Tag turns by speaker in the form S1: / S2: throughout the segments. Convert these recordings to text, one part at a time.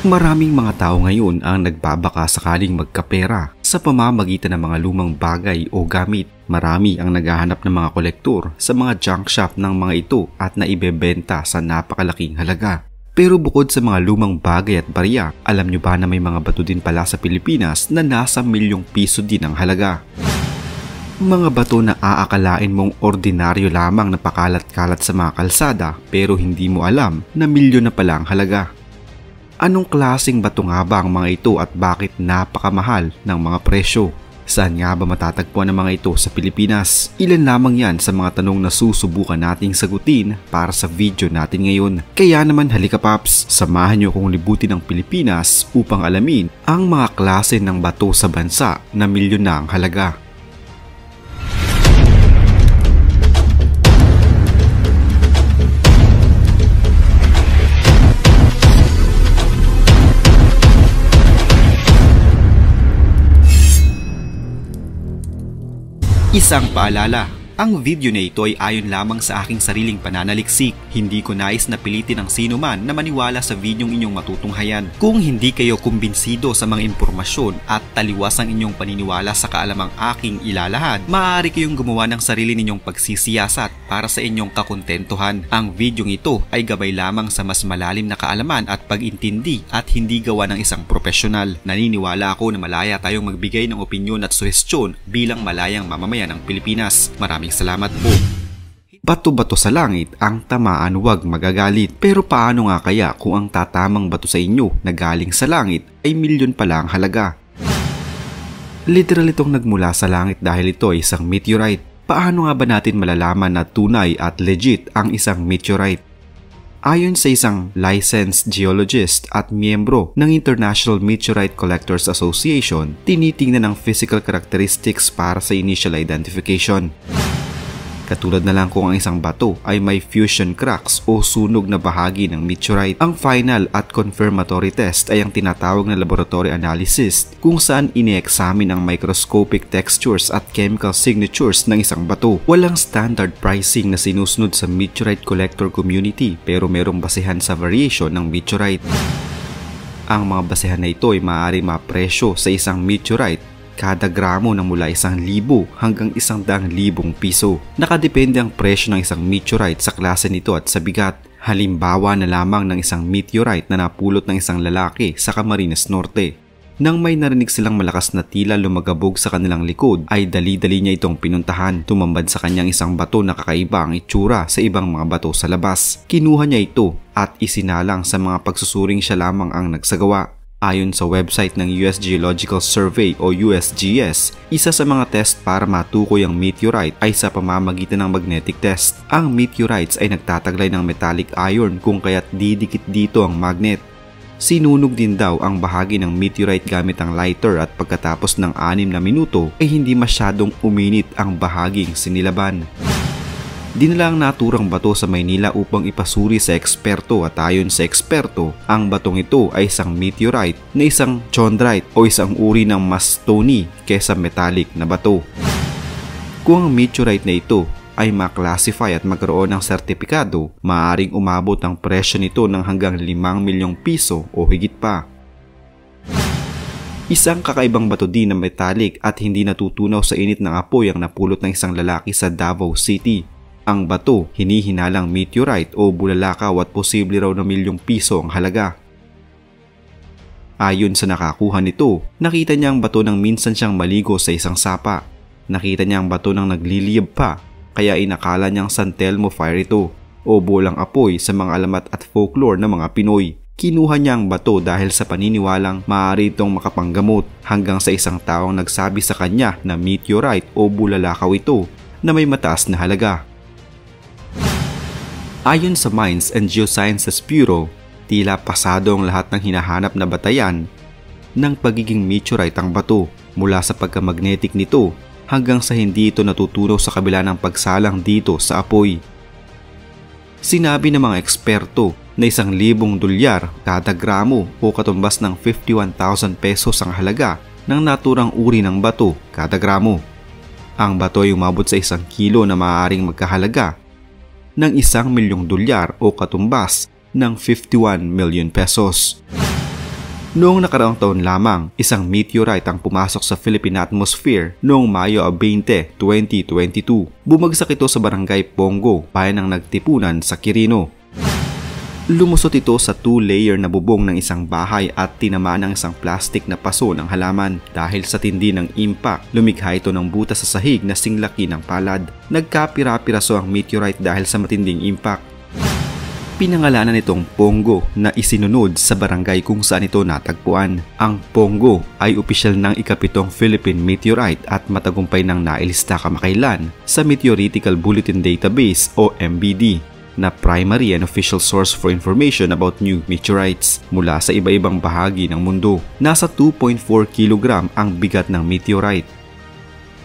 S1: Maraming mga tao ngayon ang nagbabaka sakaling magkapera sa pamamagitan ng mga lumang bagay o gamit. Marami ang naghahanap ng mga kolektor sa mga junk shop ng mga ito at naibebenta sa napakalaking halaga. Pero bukod sa mga lumang bagay at barya, alam nyo ba na may mga bato din pala sa Pilipinas na nasa milyong piso din ang halaga? Mga bato na aakalain mong ordinaryo lamang na pakalat-kalat sa mga kalsada pero hindi mo alam na milyon na pala ang halaga. Anong klaseng bato nga ba ang mga ito at bakit napakamahal ng mga presyo? Saan nga ba matatagpuan ang mga ito sa Pilipinas? Ilan lamang yan sa mga tanong na susubukan nating sagutin para sa video natin ngayon. Kaya naman halika paps, samahan nyo kong libutin ang Pilipinas upang alamin ang mga klase ng bato sa bansa na milyon na ang halaga. Isang paalala, ang video na ito ay ayon lamang sa aking sariling pananaliksik. Hindi ko nais na pilitin ang sino man na maniwala sa videong inyong matutunghayan. Kung hindi kayo kumbinsido sa mga impormasyon at taliwas ang inyong paniniwala sa kaalamang aking ilalahad, maaari kayong gumawa ng sarili ninyong pagsisiyasat para sa inyong kakontentuhan. Ang videong ito ay gabay lamang sa mas malalim na kaalaman at pag-intindi at hindi gawa ng isang profesional. Naniniwala ako na malaya tayong magbigay ng opinyon at suhestyon bilang malayang mamamayan ng Pilipinas. Maraming salamat po. Bato-bato sa langit ang tamaan, huwag magagalit. Pero paano nga kaya kung ang tatamang bato sa inyo na galing sa langit ay milyon pala ang halaga? Literal itong nagmula sa langit dahil ito ay isang meteorite. Paano nga ba natin malalaman na tunay at legit ang isang meteorite? Ayon sa isang licensed geologist at miyembro ng International Meteorite Collectors Association, tinitingnan ang physical characteristics para sa initial identification. Katulad na lang kung ang isang bato ay may fusion cracks o sunog na bahagi ng meteorite. Ang final at confirmatory test ay ang tinatawag na laboratory analysis kung saan ine-examine ang microscopic textures at chemical signatures ng isang bato. Walang standard pricing na sinusunod sa meteorite collector community pero merong basehan sa variation ng meteorite. Ang mga basehan na ito ay maaari mapresyo sa isang meteorite kada gramo na mula 1,000 hanggang 100,000 piso. Nakadepende ang presyo ng isang meteorite sa klase nito at sa bigat. Halimbawa na lamang ng isang meteorite na napulot ng isang lalaki sa Camarines Norte. Nang may narinig silang malakas na tila lumagabog sa kanilang likod, ay dali-dali niya itong pinuntahan. Tumambad sa kanyang isang bato na kakaiba ang itsura sa ibang mga bato sa labas. Kinuha niya ito at isinalang sa mga pagsusuring siya lamang ang nagsagawa. Ayon sa website ng US Geological Survey o USGS, isa sa mga test para matukoy ang meteorite ay sa pamamagitan ng magnetic test. Ang meteorites ay nagtataglay ng metallic iron kung kaya't didikit dito ang magnet. Sinunog din daw ang bahagi ng meteorite gamit ang lighter at pagkatapos ng 6 na minuto ay hindi masyadong uminit ang bahaging sinilaban. Dinala ang naturang bato sa Maynila upang ipasuri sa eksperto at ayon sa eksperto, ang batong ito ay isang meteorite na isang chondrite o isang uri ng mas stony kesa metallic na bato. Kung ang meteorite na ito ay maklasify at magkaroon ng sertipikado, maaaring umabot ang presyo nito ng hanggang 5 milyong piso o higit pa. Isang kakaibang bato din na metallic at hindi natutunaw sa init ng apoy ang napulot ng isang lalaki sa Davao City. Ang bato, hinihinalang meteorite o bulalakaw at posible raw na milyong piso ang halaga. Ayon sa nakakuha nito, nakita niya ang bato nang minsan siyang maligo sa isang sapa. Nakita niya ang bato nang nagliliyab pa, kaya inakala niyang San Telmo fire ito o bolang apoy sa mga alamat at folklore ng mga Pinoy. Kinuha niya ang bato dahil sa paniniwalang maaari itong makapanggamot hanggang sa isang taong nagsabi sa kanya na meteorite o bulalakaw ito na may mataas na halaga. Ayon sa Mines and Geosciences Bureau, tila pasado ang lahat ng hinahanap na batayan ng pagiging meteorite ang bato mula sa pagka-magnetic nito hanggang sa hindi ito natutunaw sa kabila ng pagsalang dito sa apoy. Sinabi ng mga eksperto na 1,000 dolyar kada gramo o katumbas ng 51,000 pesos ang halaga ng naturang uri ng bato kada gramo. Ang bato ay umabot sa 1 kilo na maaaring magkahalaga ng 1 milyong dolyar o katumbas ng 51 million pesos. Noong nakaraang taon lamang, isang meteorite ang pumasok sa Philippine atmosphere noong Mayo 20, 2022. Bumagsak ito sa barangay Pongo, bayan ng Nagtipunan sa Quirino. Lumusot ito sa 2-layer na bubong ng isang bahay at tinamaan ng isang plastic na paso ng halaman. Dahil sa tindi ng impact, lumikha ito ng butas sa sahig na singlaki ng palad. Nagkapira-piraso ang meteorite dahil sa matinding impact. Pinangalanan itong Pongo na isinunod sa barangay kung saan ito natagpuan. Ang Pongo ay opisyal ng ika-7 Philippine Meteorite at matagumpay nang nailista kamakailan sa Meteoritical Bulletin Database o MBD na primary and official source for information about new meteorites mula sa iba-ibang bahagi ng mundo. Nasa 2.4 kg ang bigat ng meteorite.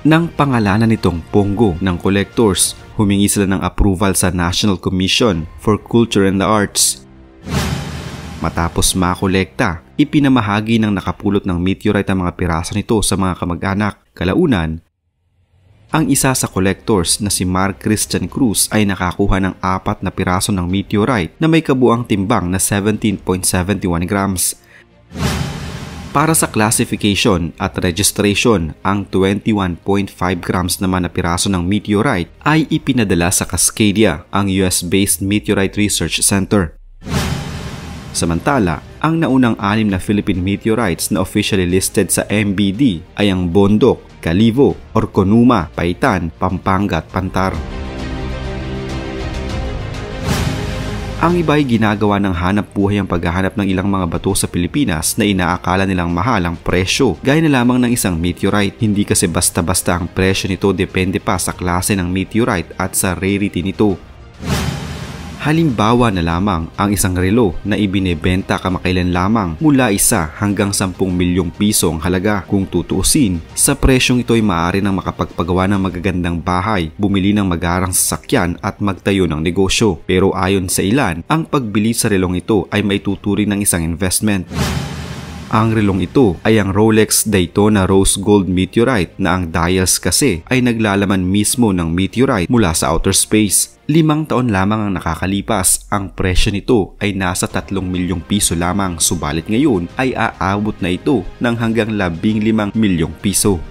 S1: Nang pangalanan nitong Pongo ng collectors, humingi sila ng approval sa National Commission for Culture and the Arts. Matapos makolekta, ipinamahagi ng nakapulot ng meteorite ang mga piraso nito sa mga kamag-anak. Kalaunan, ang isa sa collectors na si Mark Christian Cruz ay nakakuha ng 4 na piraso ng meteorite na may kabuang timbang na 17.71 grams. Para sa classification at registration, ang 21.5 grams naman na piraso ng meteorite ay ipinadala sa Cascadia, ang US-based Meteorite Research Center. Samantala, ang naunang 6 na Philippine meteorites na officially listed sa MBD ay ang Bondok, Calivo, Orconuma, Paitan, Pampanga at Pantar. Ang iba ay ginagawa ng hanap buhay ang paghahanap ng ilang mga bato sa Pilipinas na inaakala nilang mahal ang presyo, gaya na lamang ng isang meteorite. Hindi kasi basta-basta ang presyo nito, depende pa sa klase ng meteorite at sa rarity nito. Halimbawa na lamang ang isang relo na ibinebenta kamakailan lamang mula 1 hanggang 10 milyong piso ang halaga. Kung tutuusin, sa presyong ito ay maaari nang makapagpagawa ng magagandang bahay, bumili ng magarang sasakyan at magtayo ng negosyo. Pero ayon sa ilan, ang pagbili sa relong ito ay maituturing ng isang investment. Ang relong ito ay ang Rolex Daytona Rose Gold Meteorite na ang dials kasi ay naglalaman mismo ng meteorite mula sa outer space. 5 taon lamang ang nakakalipas, ang presyo nito ay nasa 3 milyong piso lamang, subalit ngayon ay aabot na ito ng hanggang 15 milyong piso.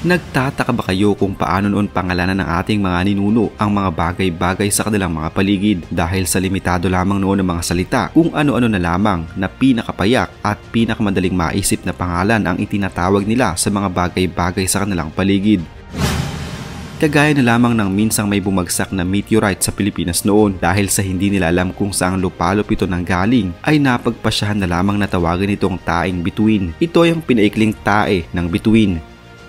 S1: Nagtataka ba kayo kung paano noon pangalanan ng ating mga ninuno ang mga bagay-bagay sa kanilang mga paligid dahil sa limitado lamang noon ng mga salita, kung ano-ano na lamang na pinakapayak at pinakamadaling maisip na pangalan ang itinatawag nila sa mga bagay-bagay sa kanilang paligid. Kagaya na lamang ng minsang may bumagsak na meteorite sa Pilipinas noon dahil sa hindi nila alam kung saang lupalop ito nanggaling, ay napagpasyahan na lamang na tawagan itong taing bituin. Ito ay ang pinaikling tae ng bituin.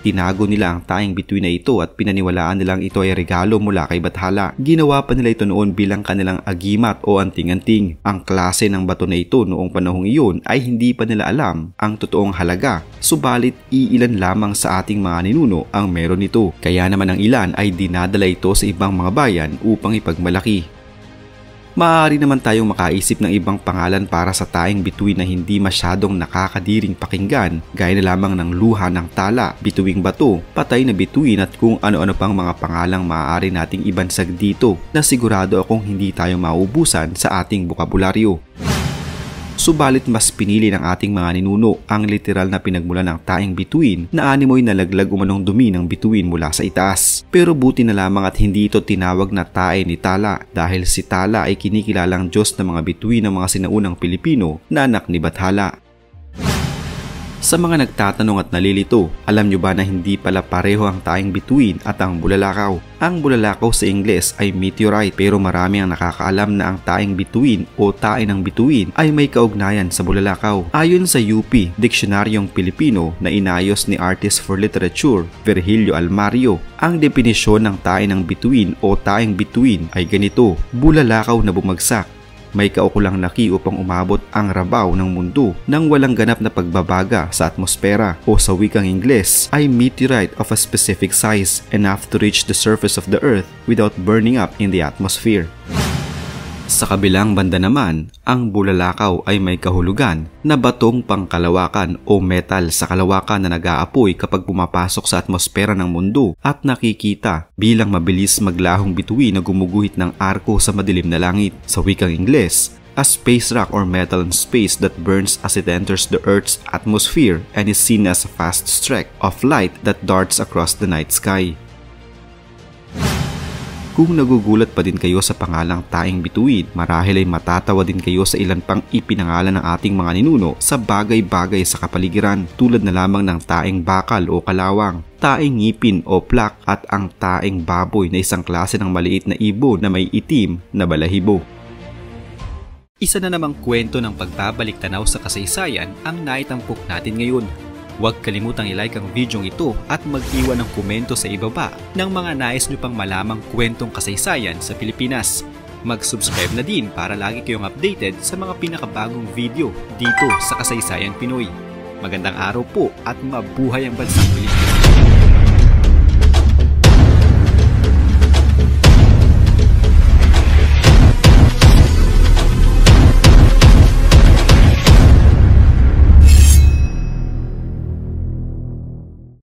S1: Tinago nila ang taing bituin na ito at pinaniwalaan nilang ito ay regalo mula kay Bathala. Ginawa pa nila ito noon bilang kanilang agimat o anting-anting. Ang klase ng bato na ito noong panahong iyon ay hindi pa nila alam ang totoong halaga. Subalit iilan lamang sa ating mga ninuno ang meron nito. Kaya naman ang ilan ay dinadala ito sa ibang mga bayan upang ipagmalaki. Maaari naman tayong makaisip ng ibang pangalan para sa taing bituin na hindi masyadong nakakadiring pakinggan, gaya na lamang ng luha ng tala, bituing bato, patay na bituin at kung ano-ano pang mga pangalang maaari nating ibansag dito na sigurado akong hindi tayo mauubusan sa ating bokabularyo. Subalit mas pinili ng ating mga ninuno ang literal na pinagmulan ng taing bituin na animoy nalaglag umanong dumi ng bituin mula sa itaas. Pero buti na lamang at hindi ito tinawag na tae ni Tala dahil si Tala ay kinikilalang Diyos ng mga bituin ng mga sinaunang Pilipino na anak ni Bathala. Sa mga nagtatanong at nalilito, alam nyo ba na hindi pala pareho ang taing bituin at ang bulalakaw? Ang bulalakaw sa Ingles ay meteorite pero marami ang nakakaalam na ang taing bituin o tae ng bituin ay may kaugnayan sa bulalakaw. Ayon sa UP, Diksionaryong Pilipino na inayos ni Artist for Literature, Virgilio Almario, ang definisyon ng tae ng bituin o taing bituin ay ganito: bulalakaw na bumagsak. May kaukulang laki upang umabot ang rabaw ng mundo nang walang ganap na pagbabaga sa atmosfera o sa wikang Ingles ay meteorite of a specific size enough to reach the surface of the earth without burning up in the atmosphere. Sa kabilang banda naman, ang bulalakaw ay may kahulugan na batong pangkalawakan o metal sa kalawakan na nag-aapoy kapag pumapasok sa atmosfera ng mundo at nakikita bilang mabilis maglahong bituin na gumuguhit ng arko sa madilim na langit. Sa wikang Ingles, a space rock or metal in space that burns as it enters the Earth's atmosphere and is seen as a fast streak of light that darts across the night sky. Kung nagugulat pa din kayo sa pangalang Taing Bituin, marahil ay matatawa din kayo sa ilan pang ipinangalan ng ating mga ninuno sa bagay-bagay sa kapaligiran tulad na lamang ng taing bakal o kalawang, taing ngipin o plak at ang taing baboy na isang klase ng maliit na ibon na may itim na balahibo. Isa na namang kwento ng pagbabalik tanaw sa kasaysayan ang naitampok natin ngayon. Huwag kalimutang i-like ang video ito at mag-iwan ng komento sa ibaba ng mga nais nyo pang malamang kwentong kasaysayan sa Pilipinas. Mag-subscribe na din para lagi kayong updated sa mga pinakabagong video dito sa Kasaysayan Pinoy. Magandang araw po at mabuhay ang bansang Pilipinas!